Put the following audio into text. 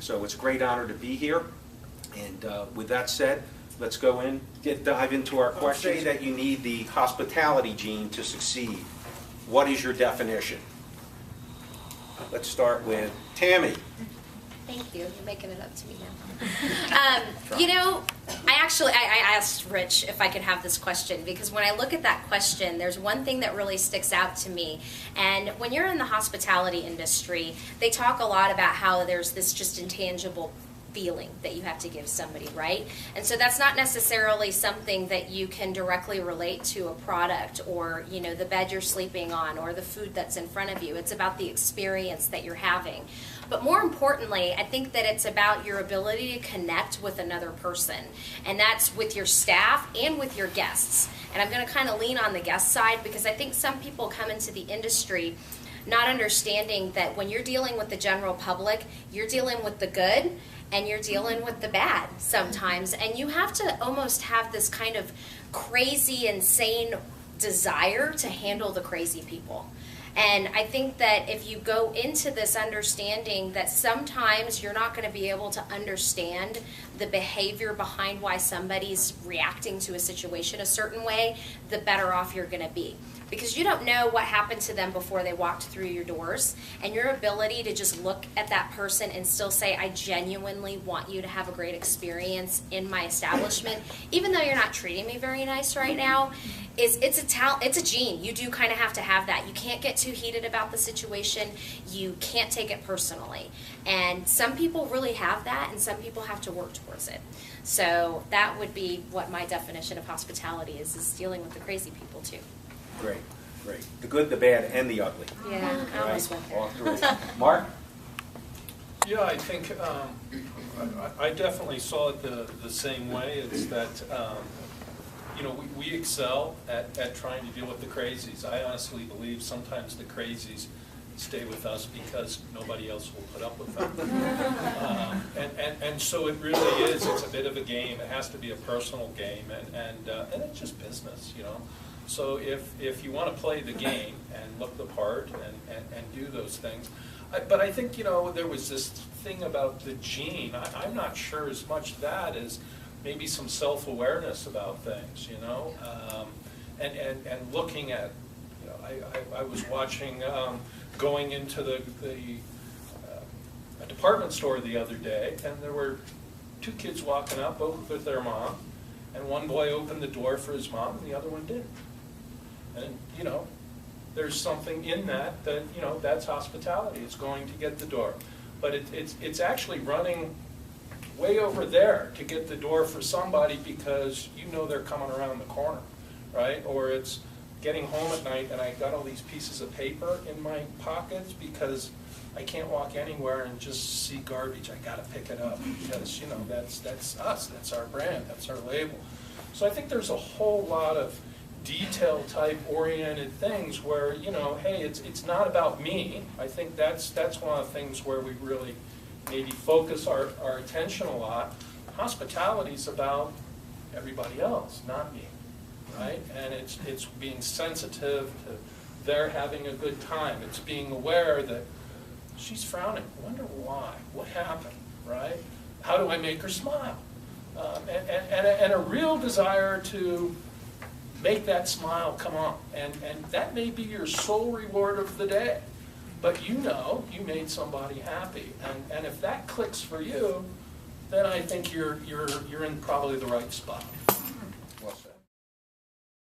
So it's a great honor to be here. And with that said, let's go in, dive into our question. Say that you need the hospitality gene to succeed. What is your definition? Let's start with Tammy. Thank you. You're making it up to me now. You know, I asked Rich if I could have this question, because when I look at that question, there's one thing that really sticks out to me. And when you're in the hospitality industry, they talk a lot about how there's this just intangible feeling that you have to give somebody, right? And so that's not necessarily something that you can directly relate to a product, or, you know, the bed you're sleeping on, or the food that's in front of you. It's about the experience that you're having. But more importantly, I think that it's about your ability to connect with another person. And that's with your staff and with your guests. And I'm going to kind of lean on the guest side, because I think some people come into the industry not understanding that when you're dealing with the general public, you're dealing with the good and you're dealing with the bad sometimes. And you have to almost have this kind of crazy, insane desire to handle the crazy people. And I think that if you go into this understanding that sometimes you're not going to be able to understand the behavior behind why somebody's reacting to a situation a certain way, the better off you're going to be. Because you don't know what happened to them before they walked through your doors. And your ability to just look at that person and still say, I genuinely want you to have a great experience in my establishment, even though you're not treating me very nice right now, it's a gene. You do kind of have to have that. You can't get too heated about the situation. You can't take it personally. And some people really have that, and some people have to work towards it. So that would be what my definition of hospitality is dealing with the crazy people too. Great, great. The good, the bad, and the ugly. Yeah, I almost went there. All through. Mark? Yeah, I think I definitely saw it the same way. It's that, you know, we excel at trying to deal with the crazies. I honestly believe sometimes the crazies stay with us because nobody else will put up with them. And so it really is, it's a bit of a game. It has to be a personal game, and it's just business, you know. So if you want to play the game and look the part and do those things, but I think, you know, there was this thing about the gene. I'm not sure as much that as maybe some self-awareness about things, you know, and looking at, you know, I was watching going into a department store the other day, and there were two kids walking up, both with their mom, and one boy opened the door for his mom and the other one didn't. And, you know, there's something in that, you know, that's hospitality. It's going to get the door. But it's actually running way over there to get the door for somebody because you know they're coming around the corner, right? Or it's getting home at night and I got all these pieces of paper in my pockets because I can't walk anywhere and just see garbage. I got to pick it up because, you know, that's us. That's our brand. That's our label. So I think there's a whole lot of detail type oriented things where, you know, hey, it's not about me. I think that's one of the things where we really maybe focus our attention a lot. Hospitality is about everybody else, not me, right? And it's being sensitive to their having a good time. It's being aware that she's frowning. I wonder why. What happened, right? How do I make her smile? And a real desire to make that smile come on. And that may be your sole reward of the day. But you know you made somebody happy. And if that clicks for you, then I think you're in probably the right spot.